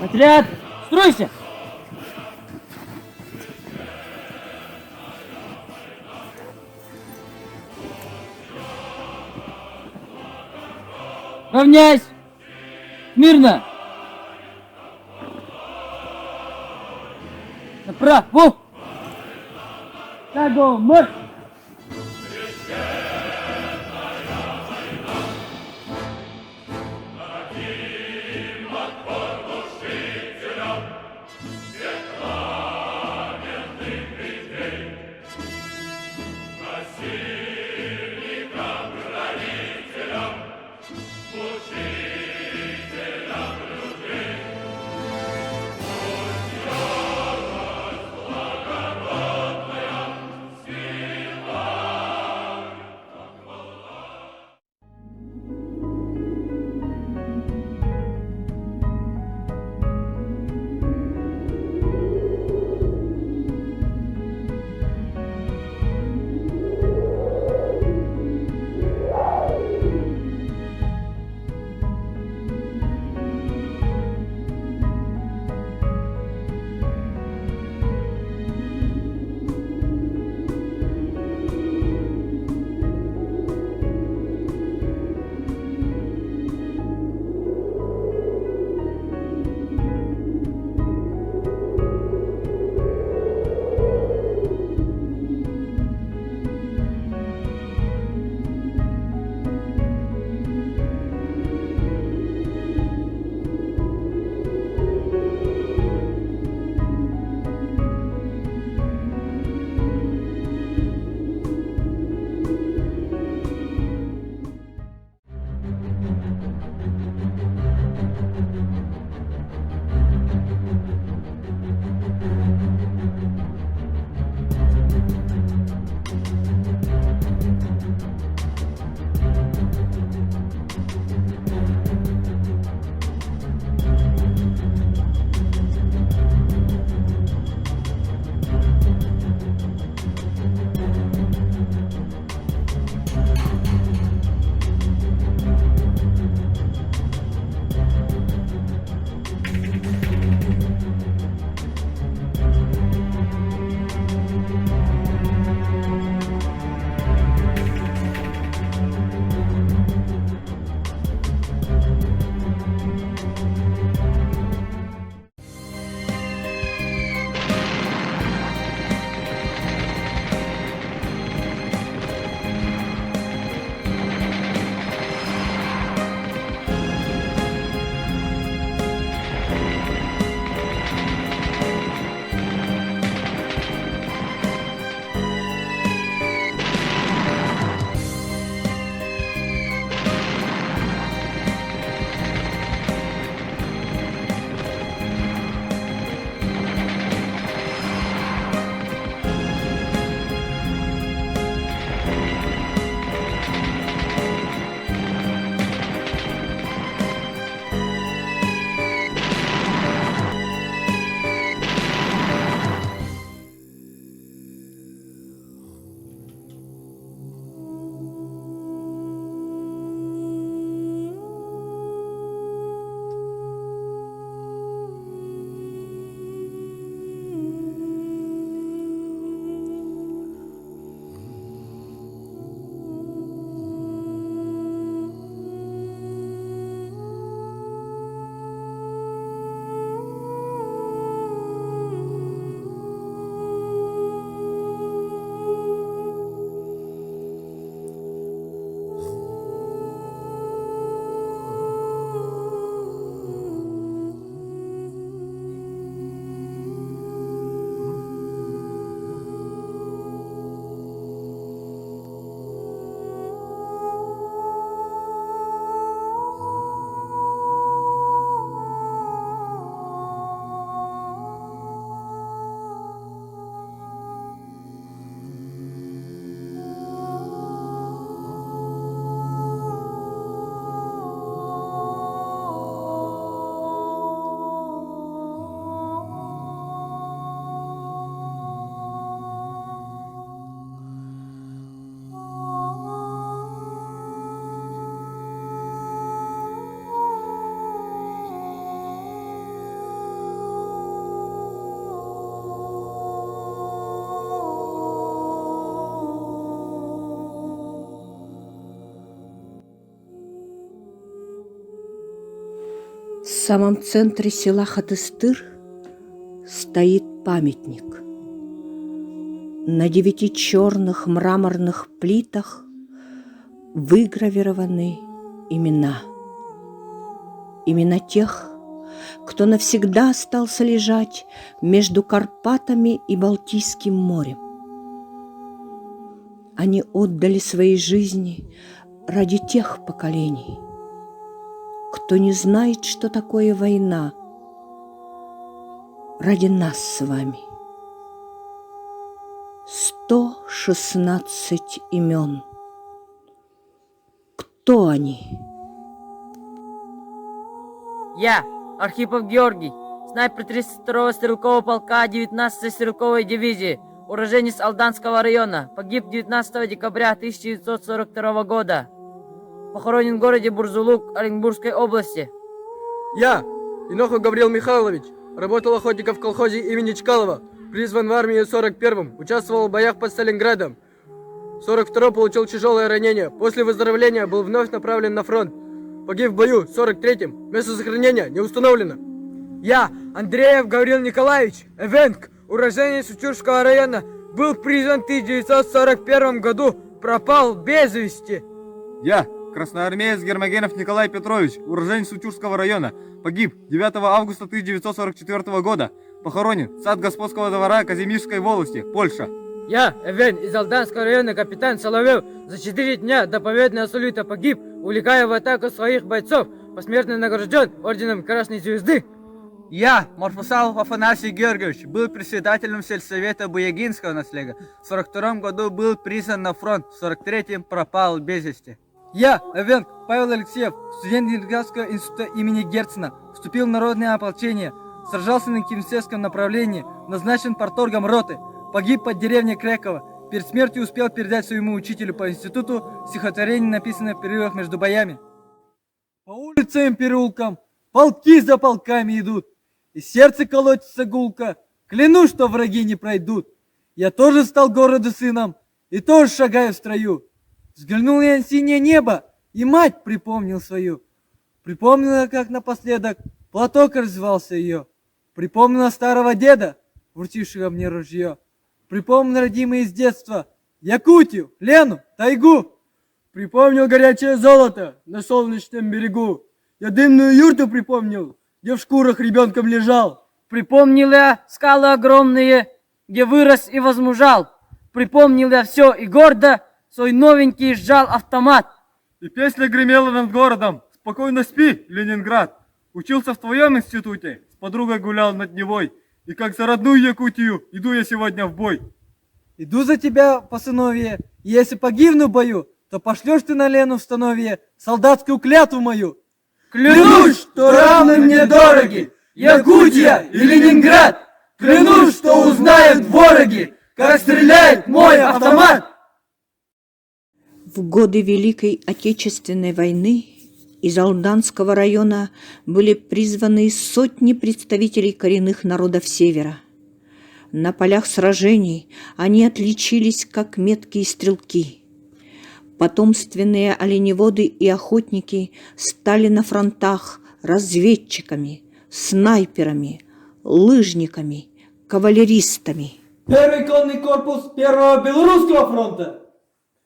Отряд, стройся! Равняйсь! Мирно! Направо! Шагом марш! самом центре села Хатыстыр стоит памятник. На 9 черных мраморных плитах выгравированы имена. Имена тех, кто навсегда остался лежать между Карпатами и Балтийским морем. Они отдали свои жизни ради тех поколений, кто не знает, что такое война, ради нас с вами. 116 имен. Кто они? Я, Архипов Георгий, снайпер 32-го стрелкового полка 19-й стрелковой дивизии, уроженец Алданского района, погиб 19 декабря 1942 года. Похоронен в городе Бурзулук Оренбургской области. Я, Инохов Гаврил Михайлович, работал охотником в колхозе имени Чкалова, призван в армию в 41-м, участвовал в боях под Сталинградом. В 42-м получил тяжелое ранение, после выздоровления был вновь направлен на фронт. Погиб в бою в 43-м, место захоронения не установлено. Я, Андреев Гаврил Николаевич, Эвенк, уроженец Учурского района, был призван в 1941 году, пропал без вести. Я, красноармеец Гермогенов Николай Петрович, уроженец Учурского района, погиб 9 августа 1944 года, похоронен в сад господского двора Казимирской волости, Польша. Я, Эвен, из Алданского района, капитан Соловьев, за 4 дня до победного салюта погиб, увлекая в атаку своих бойцов, посмертно награжден орденом Красной Звезды. Я, Марфусалов Афанасий Георгиевич, был председателем сельсовета Буягинского наследия. В 1942 году был призван на фронт, в 1943 пропал без вести. Я, Эвен Павел Алексеев, студент Ленинградского института имени Герцена, вступил в народное ополчение, сражался на Кимсевском направлении, назначен парторгом роты, погиб под деревней Креково. Перед смертью успел передать своему учителю по институту стихотворение, написанное в перерывах между боями. По улицам и переулкам полки за полками идут, и сердце колотится гулко, клянусь, что враги не пройдут. Я тоже стал городу сыном, и тоже шагаю в строю. Взглянул я на синее небо, и мать припомнил свою. Припомнила, как напоследок платок развивался ее. Припомнила старого деда, вручившего мне ружье. Припомнил родимые из детства Якутию, Лену, тайгу. Припомнил горячее золото на солнечном берегу. Я дымную юрту припомнил, где в шкурах ребенком лежал. Припомнил я скалы огромные, где вырос и возмужал. Припомнил я все и гордо свой новенький сжал автомат. И песня гремела над городом: «Спокойно спи, Ленинград!» Учился в твоем институте, с подругой гулял над Невой, и как за родную Якутию иду я сегодня в бой. Иду за тебя, по сыновье, и если погибну в бою, то пошлешь ты на Лену в становье солдатскую клятву мою. Клянусь, что равны мне дороги Якутия и Ленинград. Клянусь, что узнают вороги, как стреляет мой автомат. В годы Великой Отечественной войны из Алданского района были призваны сотни представителей коренных народов Севера. На полях сражений они отличились как меткие стрелки. Потомственные оленеводы и охотники стали на фронтах разведчиками, снайперами, лыжниками, кавалеристами. Первый конный корпус Первого Белорусского фронта.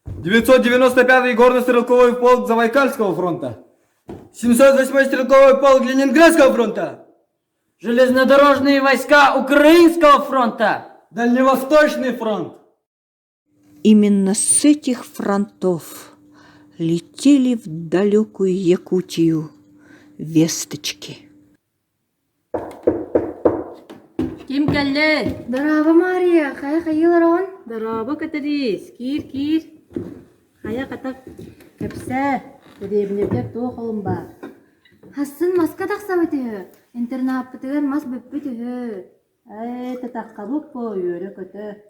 995-й горно-стрелковый полк Забайкальского фронта. 708-й стрелковый полк Ленинградского фронта. Железнодорожные войска Украинского фронта. Дальневосточный фронт. Именно с этих фронтов летели в далекую Якутию весточки. Kim geldi? Daraba Maria, kaya kayılaron. Daraba katadis. Kir. Kaya katak kapsa. Dedebinebek tuğ kolum var. Hassın maska taksa bitiyor. İnternet bitiyor, mas bitiyor. Ay tatakka bu po yürü kötü.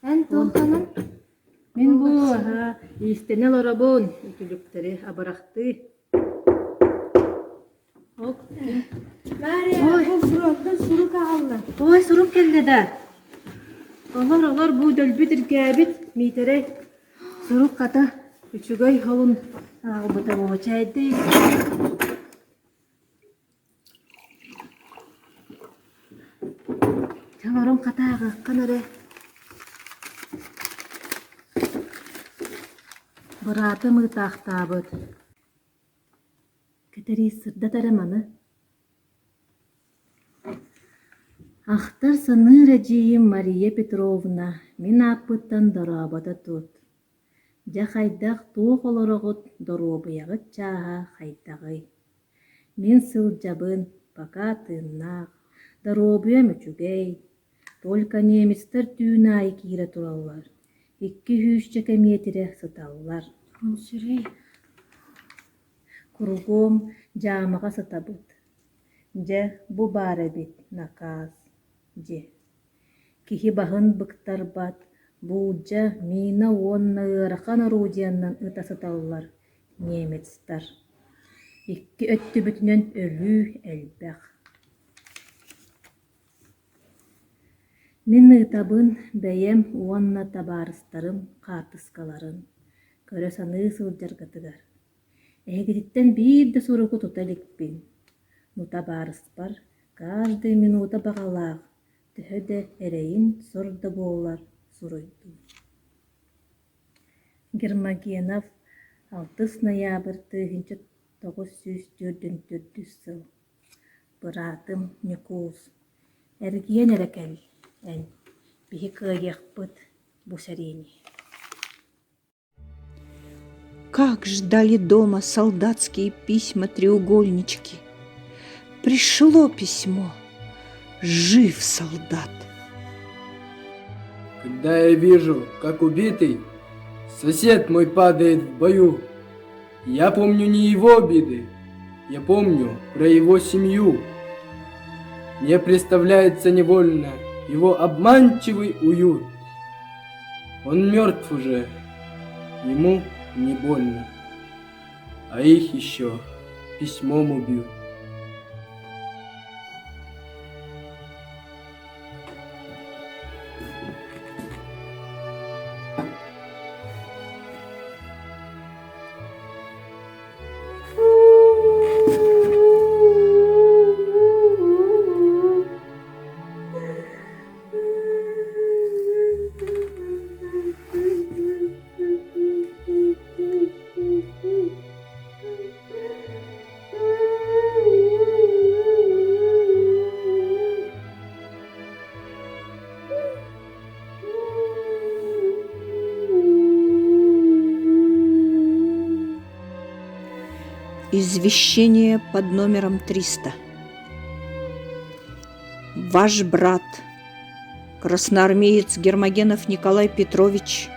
En tuğhanım. Min bu ha istenel arabon. Ütülükleri abaraktı. Ok. Maria, bu frontta suru kaldı. Oy surum geldi de. Olar bu dölbüdür gabit mitere. Suruk kata. Üçügay halın. Ağı bıta bu çaydı. олорон катаагы канаре. Быраты мытахтабыт. Кетери сырда тараманы. Ахтар саныра жиим Мария Петровна, мен аппыттан дорабата тут. Жа хайдах туох олорогут доробыягыт чааха хайдагый. Мен сылжабын, пока тыннах, доробуя мүчүгей. Только немецтер түүнай кире тураллар. 200 метре сыталлар. Сүрей. Кругом жамаға сытабыт. Же бу бары бит наказ. Же. Кихи бахын быктар бат. Бу-жа мина онна ыракан орудияннан ыта сыталлар. Немецтер. 2 өттү бүтүнөн өлүү элбэх. Мен ытабын бәйем уонна табарыстарым картыскаларын. Көрө саны сылжаргатыгар. Эгидиттен бирде суруку туталикпин. Нута барыспар, каждый минута бағалақ. Төһөдө эрейин сорда болар суруйду. Гермогенов 6 ноябрь 1904 сыл. Быратым Никус. Эргиен эрекел. Эн бихи кыгехпыт бусарени. Как ждали дома солдатские письма-треугольнички. Пришло письмо. Жив солдат. Когда я вижу, как убитый сосед мой падает в бою, я помню не его беды, я помню про его семью. Мне представляется невольно его обманчивый уют. Он мертв уже, ему не больно, а их еще письмом убьют. Извещение под номером 300. Ваш брат, красноармеец Гермогенов Николай Петрович,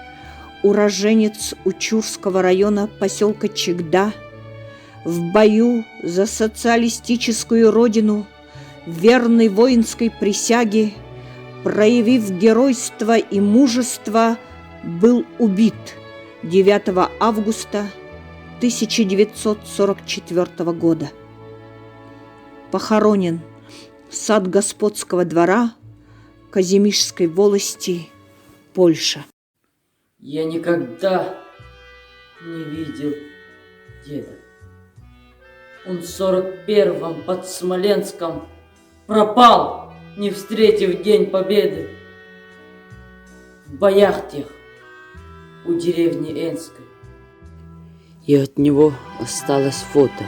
уроженец Учурского района поселка Чегда, в бою за социалистическую родину, верный воинской присяге, проявив геройство и мужество, был убит 9 августа 1944 года. Похоронен сад господского двора Казимишской волости, Польша. Я никогда не видел деда. Он в 41-м под Смоленском пропал, не встретив День Победы. В боях тех у деревни Энской. И от него осталось фото.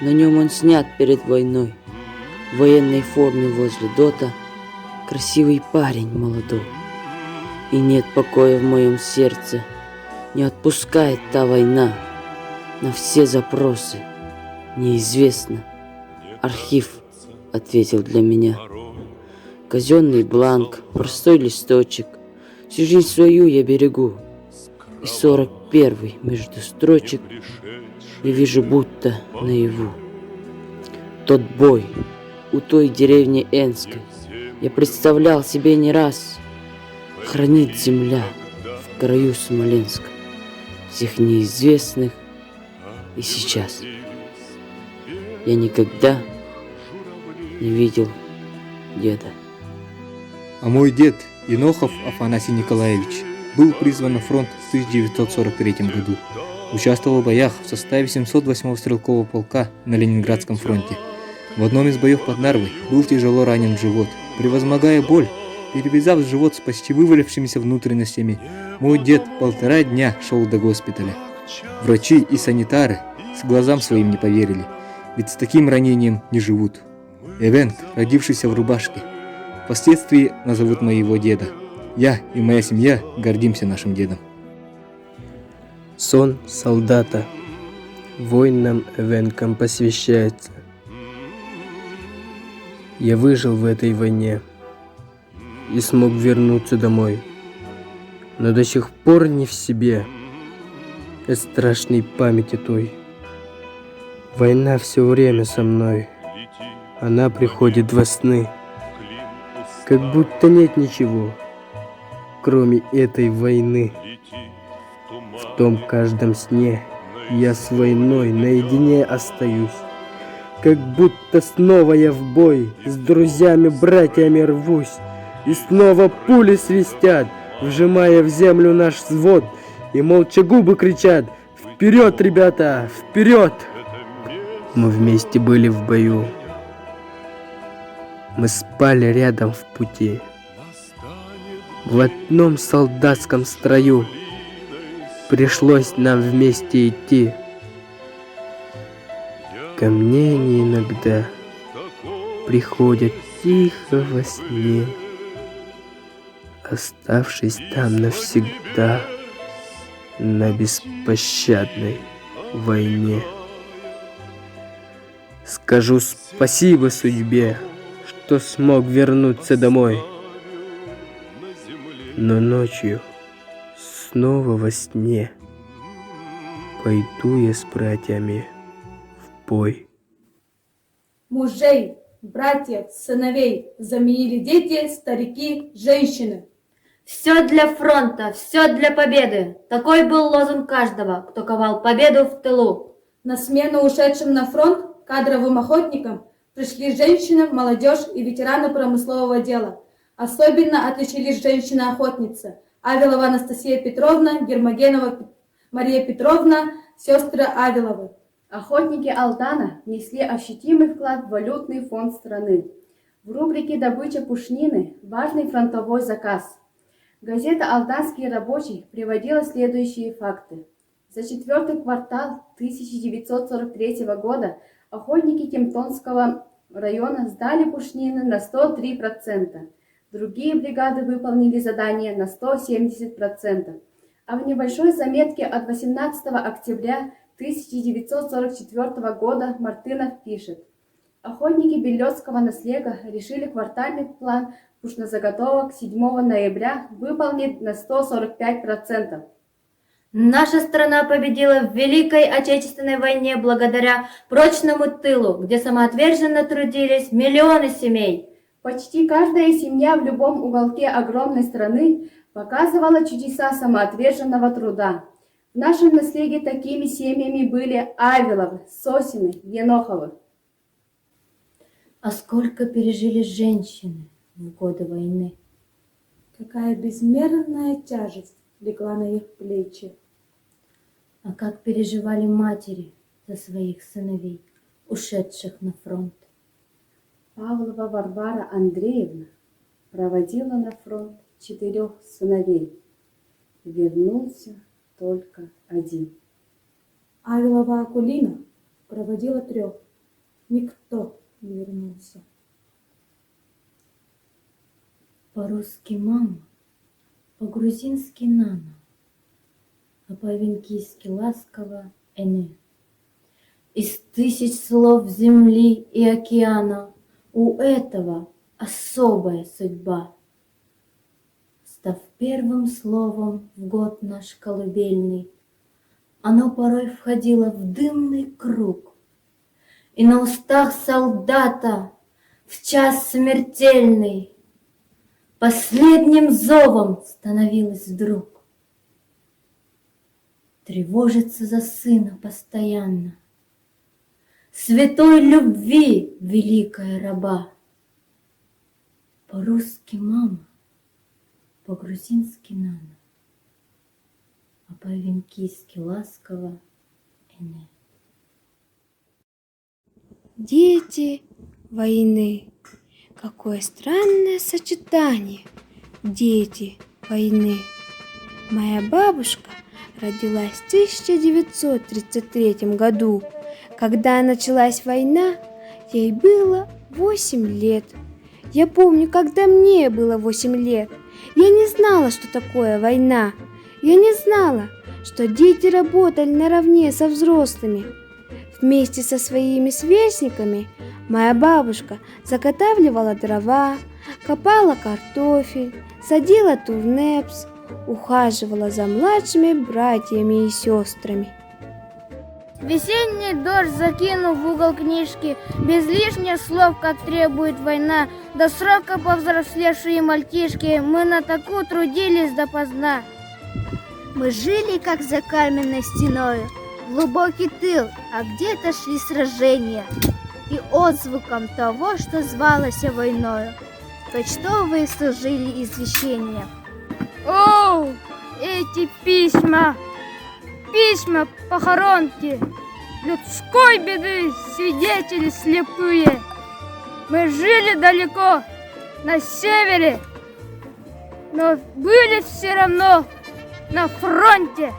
На нем он снят перед войной. В военной форме возле дота. Красивый парень молодой. И нет покоя в моем сердце. Не отпускает та война. На все запросы неизвестно. Архив ответил для меня. Казенный бланк, простой листочек. Всю жизнь свою я берегу. И 41-й между строчек я вижу будто наяву. Тот бой у той деревни Энской я представлял себе не раз. Хранит земля в краю Смоленска всех неизвестных и сейчас. Я никогда не видел деда. А мой дед, Инохов Афанасий Николаевич, был призван на фронт в 1943 году. Участвовал в боях в составе 708-го стрелкового полка на Ленинградском фронте. В одном из боев под Нарвой был тяжело ранен в живот, Превозмогая боль, перевязав живот с почти вывалившимися внутренностями, мой дед 1,5 дня шел до госпиталя. Врачи и санитары с глазам своим не поверили, ведь с таким ранением не живут. Эвенг, родившийся в рубашке, впоследствии назовут моего деда. Я и моя семья гордимся нашим дедом. Сон солдата воинам Эвенкам посвящается. Я выжил в этой войне и смог вернуться домой, но до сих пор не в себе от страшной памяти той. Война все время со мной, она приходит во сны, как будто нет ничего, кроме этой войны. В том каждом сне я с войной наедине остаюсь, как будто снова я в бой с друзьями-братьями рвусь, и снова пули свистят, вжимая в землю наш взвод, и молча губы кричат: «Вперед, ребята, вперед!» Мы вместе были в бою, мы спали рядом в пути, в одном солдатском строю пришлось нам вместе идти. Ко мне они иногда приходят тихо во сне, оставшись там навсегда на беспощадной войне. Скажу спасибо судьбе, что смог вернуться домой, но ночью снова во сне пойду я с братьями в бой. Мужей, братьев, сыновей заменили дети, старики, женщины. Все для фронта, все для победы. Такой был лозунг каждого, кто ковал победу в тылу. На смену ушедшим на фронт кадровым охотникам пришли женщины, молодежь и ветераны промыслового дела. Особенно отличились женщины-охотницы: Авилова Анастасия Петровна, Гермогенова Мария Петровна, сестры Авиловы. Охотники Алдана внесли ощутимый вклад в валютный фонд страны. В рубрике «Добыча пушнины» важный фронтовой заказ. Газета «Алданский рабочий» приводила следующие факты. За 4-й квартал 1943 года охотники Кемтонского района сдали пушнины на 103%. Другие бригады выполнили задание на 170%. А в небольшой заметке от 18 октября 1944 года Мартынов пишет: охотники Белецкого наслега решили квартальный план пушнозаготовок 7 ноября выполнить на 145%. Наша страна победила в Великой Отечественной войне благодаря прочному тылу, где самоотверженно трудились миллионы семей. Почти каждая семья в любом уголке огромной страны показывала чудеса самоотверженного труда. В нашем наследии такими семьями были Авиловы, Сосины, Еноховы. А сколько пережили женщины в годы войны? Какая безмерная тяжесть легла на их плечи. А как переживали матери за своих сыновей, ушедших на фронт? Павлова Варвара Андреевна проводила на фронт 4 сыновей. Вернулся только 1. Авилова Акулина проводила 3. Никто не вернулся. По-русски мама, по-грузински нана, а по-венкийски ласково эне. Из 1000 слов земли и океана у этого особая судьба. Став первым словом в год наш колыбельный, оно порой входило в дымный круг, и на устах солдата в час смертельный последним зовом становилось вдруг. Тревожится за сына постоянно, святой любви великая раба. По-русски мама, по-грузински нана, а по-венкийски ласково эне. Дети войны, Какое странное сочетание. Дети войны. Моя бабушка родилась в 1933 году. Когда началась война, ей было 8 лет. Я помню, когда мне было 8 лет, я не знала, что такое война. Я не знала, что дети работали наравне со взрослыми. Вместе со своими сверстниками моя бабушка заготавливала дрова, копала картофель, садила турнепс, ухаживала за младшими братьями и сестрами. Весенний дождь закинул в угол книжки, без лишних слов, как требует война. До срока повзрослевшие мальчишки, мы на таку трудились допоздна. Мы жили, как за каменной стеной, глубокий тыл, а где-то шли сражения. И отзвуком того, что звалось войною, почтовые служили извещения. О, эти письма! Письма похоронки, людской беды, свидетели слепые. Мы жили далеко, на севере, но были все равно на фронте.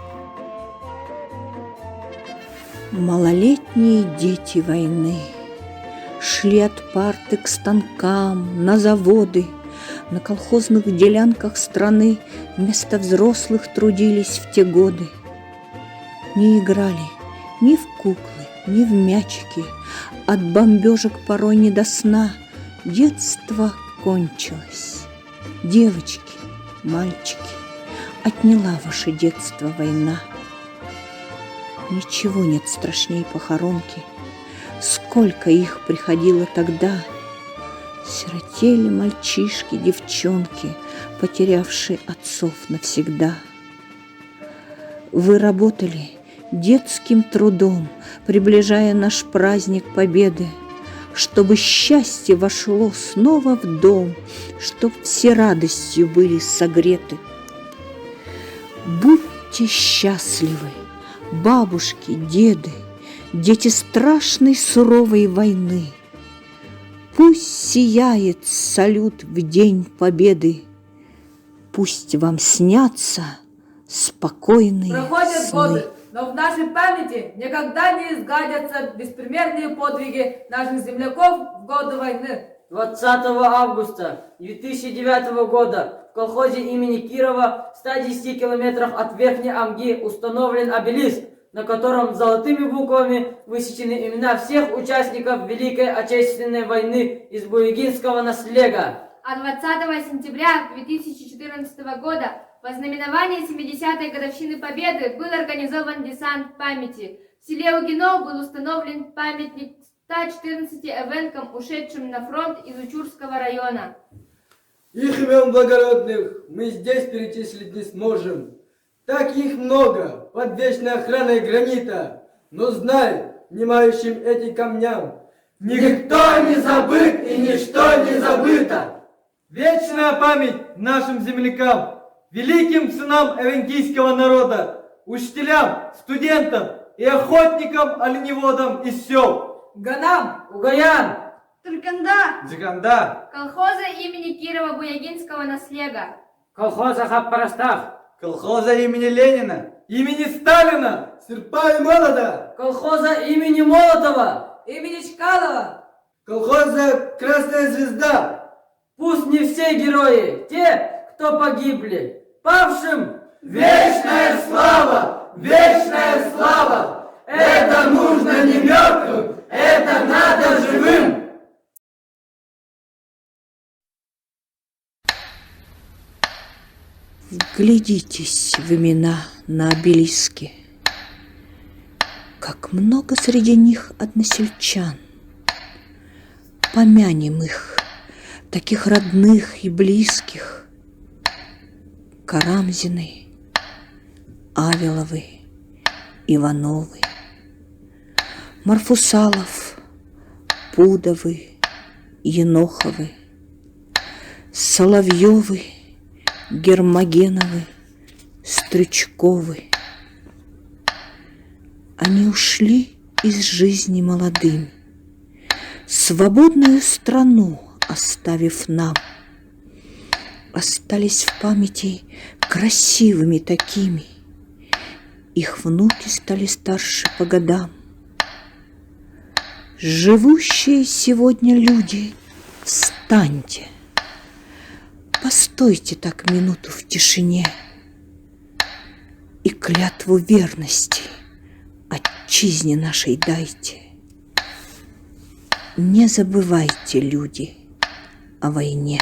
Малолетние дети войны шли от парты к станкам, на заводы, на колхозных делянках страны вместо взрослых трудились в те годы. Не играли ни в куклы, ни в мячики, от бомбежек порой не до сна. Детство кончилось. Девочки, мальчики, отняла ваше детство война. Ничего нет страшней похоронки. Сколько их приходило тогда. Сиротели мальчишки, девчонки, потерявшие отцов навсегда. Вы работали детским трудом, приближая наш праздник Победы, чтобы счастье вошло снова в дом, чтоб все радостью были согреты. Будьте счастливы, бабушки, деды, дети страшной суровой войны. Пусть сияет салют в день Победы, пусть вам снятся спокойные Проходят сны. годы, но в нашей памяти никогда не изгадятся беспримерные подвиги наших земляков в годы войны. 20 августа 2009 года в колхозе имени Кирова в 110 километрах от Верхней Амги установлен обелиск, на котором золотыми буквами высечены имена всех участников Великой Отечественной войны из Буягинского наслега. А 20 сентября 2014 года в ознаменование 70-й годовщины Победы был организован десант памяти. В селе Угино был установлен памятник 114 эвенкам, ушедшим на фронт из Учурского района. Их имен благородных мы здесь перечислить не сможем. Так их много под вечной охраной гранита. Но знай, внимающим этим камням, никто не забыт и ничто не забыто. Вечная память нашим землякам, великим сынам эвенкийского народа, учителям, студентам и охотникам, оленеводам из сел. Ганам, Угаян, Турканда, Джиганда, колхоза имени Кирова-Буягинского наслега, колхоза Хаппарастах, колхоза имени Ленина, имени Сталина, Серпа и Молода, колхоза имени Молотова, имени Чкалова, колхоза Красная Звезда. Пусть не все герои, те, кто погибли, павшим Вечная слава! Вечная слава! Это нужно не мертвым, это надо живым! Вглядитесь в имена на обелиске. Как много среди них односельчан. Помянем их, таких родных и близких. Карамзины, Авеловы, Ивановы, Марфусалов, Пудовы, Еноховы, Соловьевы, Гермогеновы, Стрючковы. Они ушли из жизни молодыми, свободную страну оставив нам. Остались в памяти красивыми такими. Их внуки стали старше по годам. Живущие сегодня люди, встаньте, постойте так минуту в тишине и клятву верности отчизне нашей дайте. Не забывайте, люди, о войне.